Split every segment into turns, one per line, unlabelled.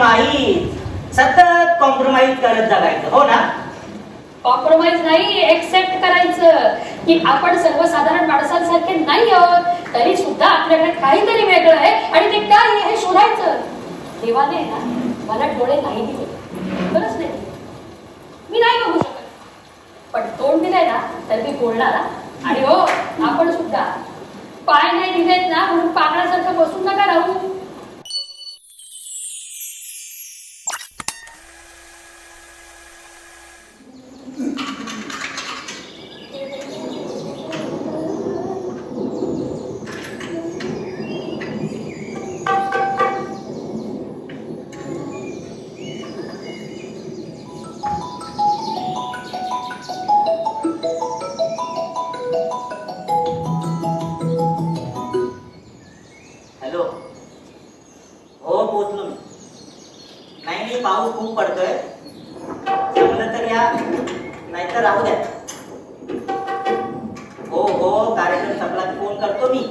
सतत कॉम्प्रोमाइज करत जगायचं, हो ना?
कॉम्प्रोमाइज नाही, एक्सेप्ट करायचं की आपण सर्वसाधारण माणसांसारखे नाही आहोत, तरी सुद्धा आपल्याकडे काहीतरी वेगळं आहे आणि ते काय आहे हे शोधायचं. देवाने ना मला डोळे नाही दिले, खरंच नाही दिले. मी नाही बघू शकत, पण तोंड दिलंय ना तर मी बोलणार. आणि हो, आपण सुद्धा पाय नाही दिलेत ना म्हणून पाकळासारखं बसून नका राहू.
हॅलो, हो पोचलो मी. नाही पाऊस खूप पडतोय, जमलं तर या, नाहीतर राहू द्या. हो कार्यक्रम संपला की फोन करतो मी.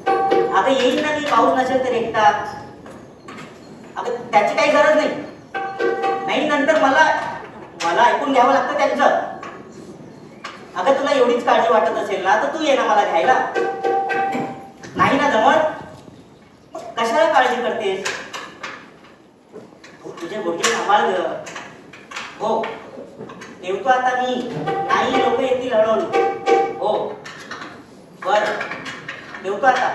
अगं येईल ना मी, पाऊस नसेल तर एकटा. अगं त्याची काही गरज नाही, नंतर मला ऐकून घ्यावं लागतं त्यांचं. अगं तुला एवढीच काळजी वाटत असेल ना तर तू ये ना मला घ्यायला. नाही ना जमत, कशाला काळजी करतेस? तुझे गोष्टी सांभाळ ग. हो ठेवतो आता मी, नाही लोक येतील हळूहळू. हो बर, ठेवतो आता.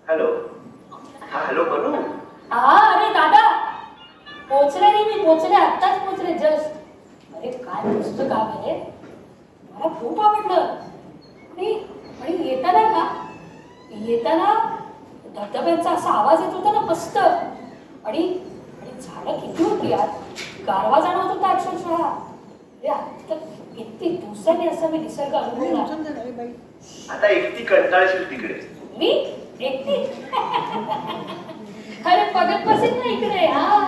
हॅलो. हा हॅलो बनू.
अरे दादा, पोचले नाही मी, पोचले आत्ताच पोचले जस्ट. अरे काय मस्त गाव आहे, मला खूप आवडलं. आणि येताना धबधब्यांचा असा आवाज येत होता ना मस्त. आणि झाडं किती होती यार, गारवा जाणवत होता अक्षरशः. अरे आता किती दिवसांनी असा मी निसर्ग अनुभवला.
आता एकटी कंटाळशील तिकडे.
मी एकटी? अरे बघत बसेल ना इकडे. हा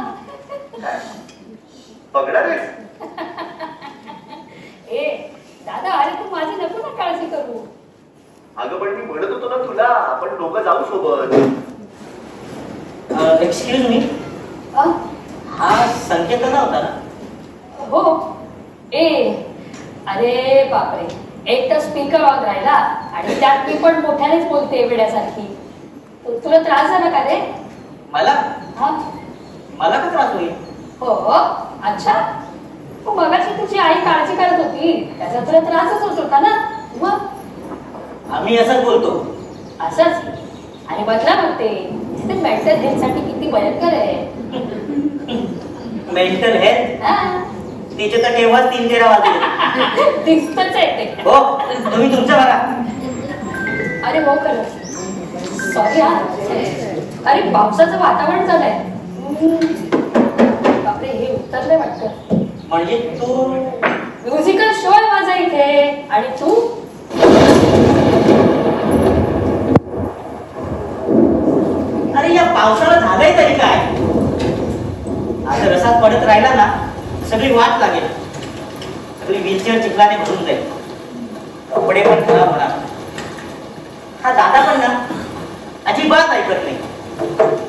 बघणार आहेस?
ए दादा, अरे तू माझी नको ना काळजी करू.
अगं पण मी म्हणत होतो ना तुला, आपण दोघं जाऊ सोबत.
एक्सक्यूज मी, हा संकेत नव्हता ना?
हो. अरे बापरे, एक तर स्पीकर ऑन राहिला आणि त्यात मी पण मोठ्यानेच बोलते वेड्यासारखी. तुला त्रास झाला का रे?
मला
हा
का त्रास होईल?
हो अच्छा. मगाशी तुझी आई काळजी करत होती, त्याचा तुला त्रासच होत होता ना. मग
आम्ही असंच बोलतो.
असंच. आणि बदला बघते मेंटल हेल्थ साठी किती भयंकर आहे.
Mental health?
हा
तिचे तर तेव्हाच 3-13 वाजले.
दिसतच आहे ते.
हो तुम्ही तुमचं बघा.
अरे हो खरं, सॉरी हा. अरे पावसाचं वातावरण झालंय. बापरे, हे उतरलंय वाटतं.
म्हणजे तू
म्युझिकल शो आहे माझा इथे, आणि तू?
अरे या पावसाला झालंय तरी काय? आता रसात पडत राहिला ना सगळी वाट लागेल. सगळी व्हीलचेअर चिखलाने भरून जाईल, कपडे पण खराब होणार. हा दादा पण ना अजिबात ऐकत नाही.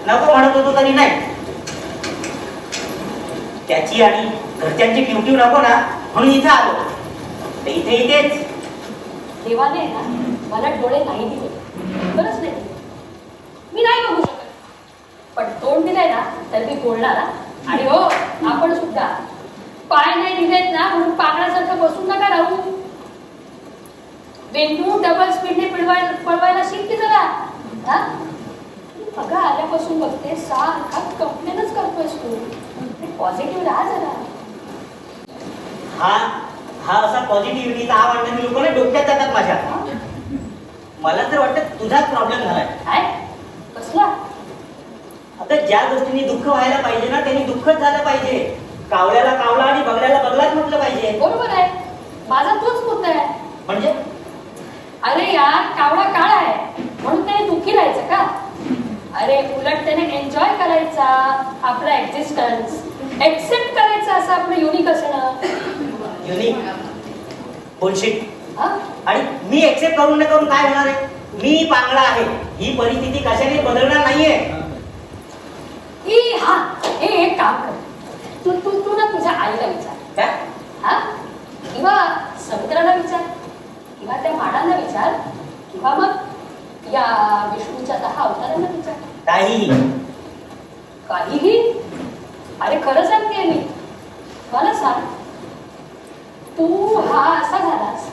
नको म्हणत होतो तरी नाही. त्याची आणि घरच्यांची ड्युटी नको ना म्हणून इथं आलो. तर इथेच.
देवाने ना मला डोळे नाही दिले, खरंच नाही दिले. मी नाही बघू शकत, पण तोंड दिलंय ना तर मी बोलणार. आणि हो, आपण सुद्धा पाय नाही दिलेत ना म्हणून पाकळासारखं बसून नका राहू. वेन्यू डबल स्पीडने पळवायला शिक की जरा. अगं आल्यापासून बघते सारखा कंप्लेनच करतोयस तू. पॉझिटिव्ह राहा जरा.
हा असा पॉझिटिव्हिटीचा आवडणारी लोकांना डोक्यात जातात माझ्या. मला तर वाटतं तुझाच प्रॉब्लेम झालाय.
काय कसला?
आता ज्या गोष्टींनी दुःख व्हायला पाहिजे ना त्यांनी दुःखच झालं पाहिजे. कावळ्याला कावळा आणि बगड्याला बगलाच म्हटलं पाहिजे.
बरोबर आहे, माझा तोच मुद्दा आहे.
म्हणजे
अरे यार, कावळा काळा आहे म्हणून त्याने दुःखी राहायचं का? अरे उलट त्याने एन्जॉय करायचा आपला एक्झिस्टन्स, एक्सेप्ट करायचं असं आपलं युनिक असणं.
Unique bullshit.
हा?
आणि मी एक्सेप्ट करून नाही करून काय होणार आहे? मी पांगळा आहे, ही परिस्थिती कशाने बदलणार नाहीये.
हा हे एक काम कर, तू तू तू ना तुझ्या आईला विचार.
काय?
हा? किंवा समुद्राला विचार, किंवा त्या माडांना विचार, किंवा मग या विष्णूच्या 10 अवतारांना विचार. काहीही. अरे खरं सांगते मी, मला सांग, तू हा असा झालास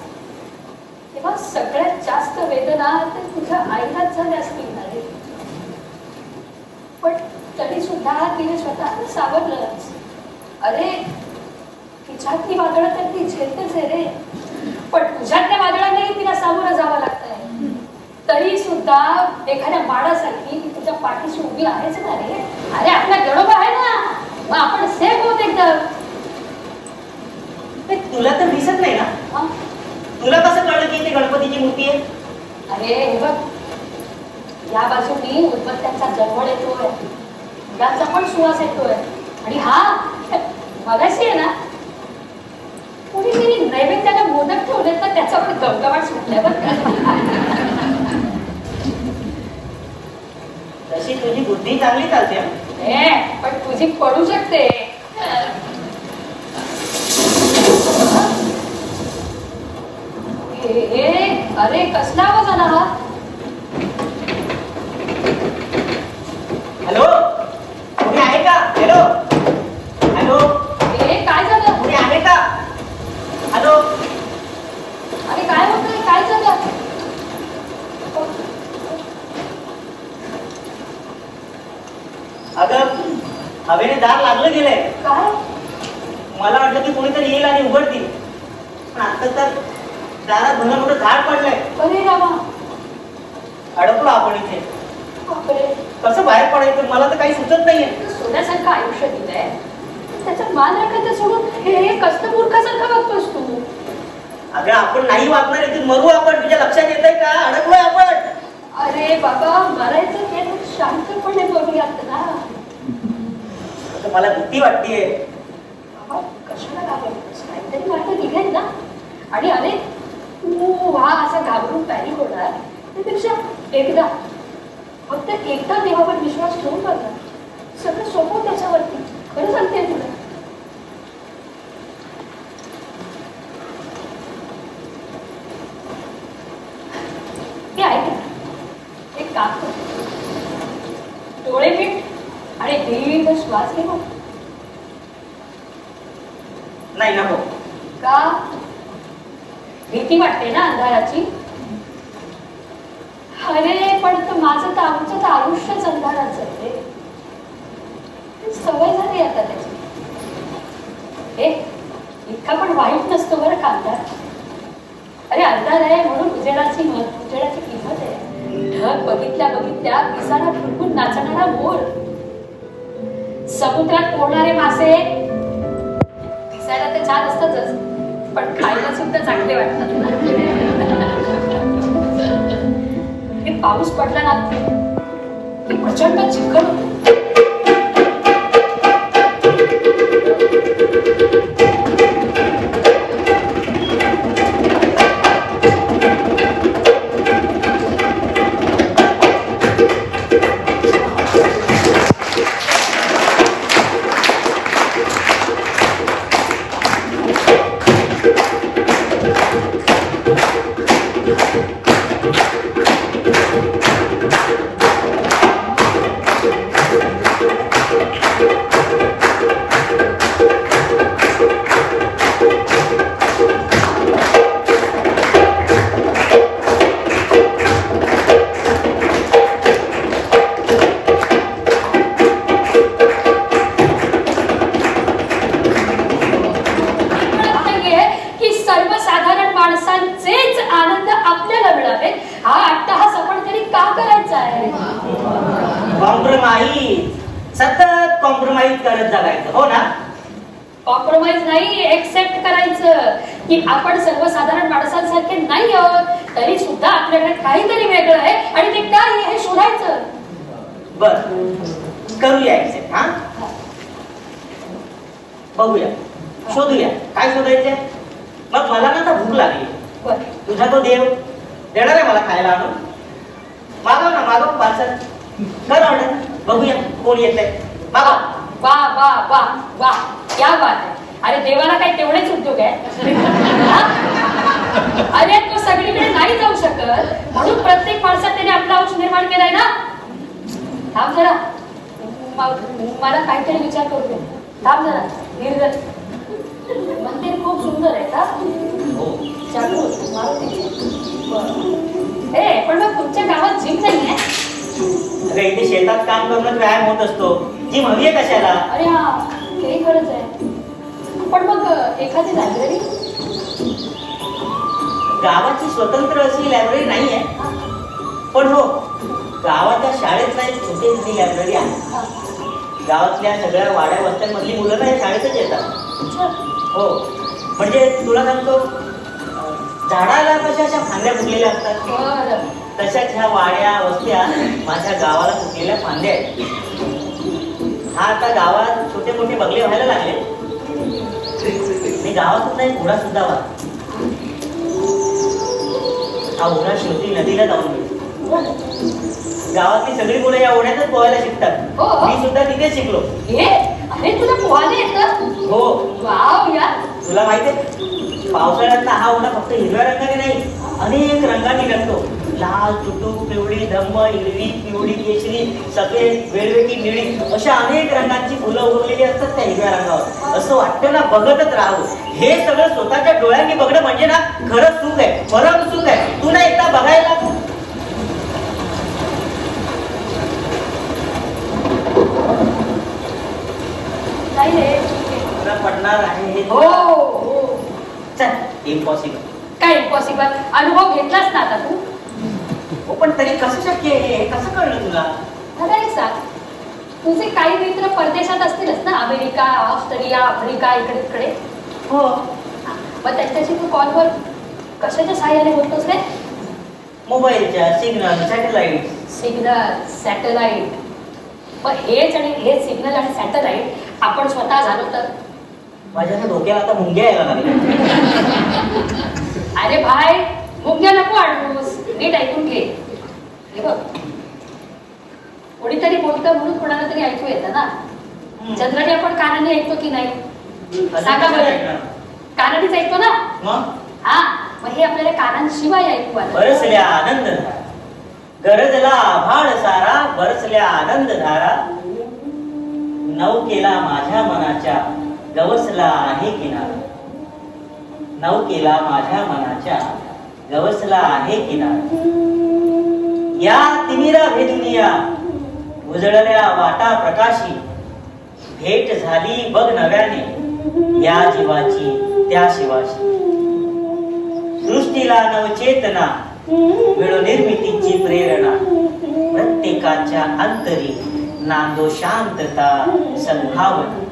तेव्हा सगळ्यात जास्त वेदना तर तुझ्या आईलाच झाल्या असतील ना रे. पण तरी सुद्धा तिने स्वतःला सावरलंच. अरे तिच्यातली वादळं तर ती झेलतेच आहे रे, पण तुझ्यातल्या वादळांनाही तिला सामोरं जावं लागतंय. तरी सुद्धा एखाद्या माडासारखी ती तुझ्या पाठीशी उभी आहेच ना रे. अरे आपला गणोबा आहे ना, मग आपण सेफ होत एकदम.
तुला तर दिसत नाही ना,
हा?
तुला कसं कळलं की ते गणपतीची मूर्ती आहे?
अरे हे बघ, या बाजूनी उदबत्त्यांचा जवळ येतोय, फुलांचा पण सुवास येतोय. आणि हा मगाशी आहे ना, कुणीतरी नैवेद्याला मोदक ठेवले तर त्याचा पण गमगमाट सुटलाय बरं का.
तशी तुझी बुद्धी चांगली चालते.
पण तुझी पडू शकते. अरे कसला आवाज आला हा?
हॅलो, कोणी आहे का? हॅलो हॅलो,
काय झालं?
कोणी आहे का? हॅलो.
अरे काय होतंय? काय झालं?
अगं हवेने दार लागलं गेलंय.
काय?
मला वाटलं की कोणीतरी येईल आणि उघडतील, पण आता तर दारात भलं मोठं झाड पडलंय.
अरे रामा,
अडकलो आपण इथे.
बापरे.
कसं बाहेर पडायचं मला तर काही सुचत नाहीये.
सोन्यासारखं आयुष्य दिलंय, त्याचा मान राखायचं सोडून हे कसलं मूर्खासारखं वागतोस तू.
अगं आपण नाही वागणार, इथे मरू आपण. तुझ्या लक्षात येतंय का? अडकलोय आपण.
अरे बाबा, मरायचं ते शांतपणे बघूयात ना.
आता मला भीती वाटतेय.
बाबा कशाला घाबरतोस? काहीतरी मार्ग निघेल ना. आणि अरे तू हा असा घाबरून पॅनिक होणार त्यापेक्षा एकदा, फक्त एकदा देवावर विश्वास ठेवून बघा, सगळं सोपं त्याच्यावरती. खरं सांगते तुला. हे ऐक ना, एक काम कर, डोळे मीट आणि दीर्घ श्वास घे मग.
नाही नको.
का? भीती वाटते ना अंधाराची? अरे पण माझं तर आमचं तर आयुष्यच अंधाराचं आहे. सवय झाली आता त्याची. हे इतका पण वाईट नसतो बरं का अंधार. अरे अंधार आहे म्हणून उजेडाची किंमत आहे. ढग बघितल्या बघितल्या पिसाला फुलकून नाचणारा मोर, समुद्रात पोहणारे मासे दिसायला ते छान असतातच, पण खायला सुद्धा चांगले वाटतात ना. हे पाऊस पडला ना की प्रचंड चिखल होतो.
सतत कॉम्प्रोमाइज करत जगायचं, हो ना?
कॉम्प्रोमाइज नाही, एक्सेप्ट करायचं की आपण सर्वसाधारण माणसांसारखे नाही आहोत, तरी सुद्धा आपल्याकडे काहीतरी वेगळं आहे आणि ते काय हे शोधायचं.
बर करूया एक्सेप्ट. हा बघूया, शोधूया काय शोधायचंय. मग मला ना आता भूक लागली.
बर
तुझा तो देव देणार आहे मला खायला आणून. मागव ना, मागव पार्सल कर ऑर्डर. बघूया कोण येतंय. मागव.
वा वा वा वा क्या बात आहे. अरे देवाला काय तेवढेच उद्योग आहे हा? अरे तो सगळीकडे नाही जाऊ शकत म्हणून प्रत्येक माणसात त्याने आपला अंश निर्माण केलाय ना. थांब जरा, मला काहीतरी विचार करू दे. थांब जरा निर्जल. मंदिर खूप सुंदर आहे का.
हो.
जागृत मारुतीचे. बरं. ए पण मग तुमच्या गावात जिम नाही आहे.
अगं इथे शेतात काम करूनच व्यायाम होत असतो. जिम हवी आहे कशाला.
अरे हा तेही खरंच आहे. पण मग एखादी लायब्ररी.
गावाची स्वतंत्र अशी लायब्ररी नाही आहे. पण हो, गावाच्या शाळेत नाही छोटी लायब्ररी आहे. गावातल्या सगळ्या वाड्या वस्त्यांमधली मुलं ना या शाळेतच येतात. हो, म्हणजे तुला सांगतो, झाडाला कशा अशा फांद्या फुटलेल्या असतात
बरं.
तशाच ह्या वाड्या वस्त्या माझ्या गावाला फुटलेल्या फांद्या आहेत. हा आता गावात छोटे मोठे बंगले व्हायला लागले. मी गावातून नाही घोडा सुद्धा वा. हा ओढा शेवटी नदीला जाऊन मिळतो. गावातली सगळी मुलं या ओढ्यातच पोहायला शिकतात.
हो.
मी सुद्धा तिथे शिकलो.
हे अरे तुला पोहायला येतं.
हो.
वाव यार.
तुला माहितीये पावसाळ्यातला हा ओढा फक्त हिरव्या रंगाने नाही अनेक रंगांनी रंगतो. लाल, चुटूक, पिवळी, धम्म, हिरवी, पिवळी, केशरी, सफेद, वेलवेटी, निळी अशा अनेक रंगांची फुलं उगवलेली असतात त्या हिरव्या रंगावर. असं वाटतं ना बघतच राहावं. हे सगळं स्वतःच्या डोळ्यांनी बघणं म्हणजे ना खरंच सुख आहे, परम सुख आहे. तू ना एकदा बघायला.
नाही रे.
तुला पडणार आहे हे.
हो हो.
चल इम्पॉसिबल.
काय इम्पॉसिबल. अनुभव घेतलास ना आता तू.
हो पण तरी कसं शक्य आहे हे कसं कळलं तुला.
आता एक सांग, तुझे काही मित्र परदेशात असतीलच ना. अमेरिका, ऑस्ट्रेलिया, आफ्रिका, इकडे तिकडे.
हो.
मग त्यांच्याशी तू कॉलवर कशाच्या सहाय्याने बोलतोस रे.
मोबाईलच्या सिग्नल, सॅटेलाइट.
Signal, satellite. पण हेच आणि हे सिग्नल आणि सॅटेलाइट आपण स्वतः झालो तर.
माझ्या डोक्याला आता मुंग्या यायला लागल्या.
अरे भाई मुंग्या नको आणूस. नीट ऐकून घे. हे बघ, कोणीतरी बोलतं म्हणून कोणाला तरी ऐकू येतं ना. जनरली आपण कानाने ऐकतो की नाही. सांगा बरं. कानानेच ऐकतो ना.
मग
हा, मग हे आपल्याला कानांशिवाय ऐकू आलं.
बरसल्या आनंद धारा, गरजला आभाळ सारा, बरसल्या आनंद धारा. नौकेला माझ्या मनाच्या गवसला आहे किनारा. नौकेला माझ्या मनाच्या गवसला आहे किनारा. या तिमिरा भेदुनिया उजळल्या वाटा प्रकाशी. भेट झाली बघ नव्याने या जीवाची त्या शिवाशी. सृष्टीला नवचेतना मिळो निर्मितीची प्रेरणा. प्रत्येकाच्या अंतरी नांदो शांतता सद्भावना.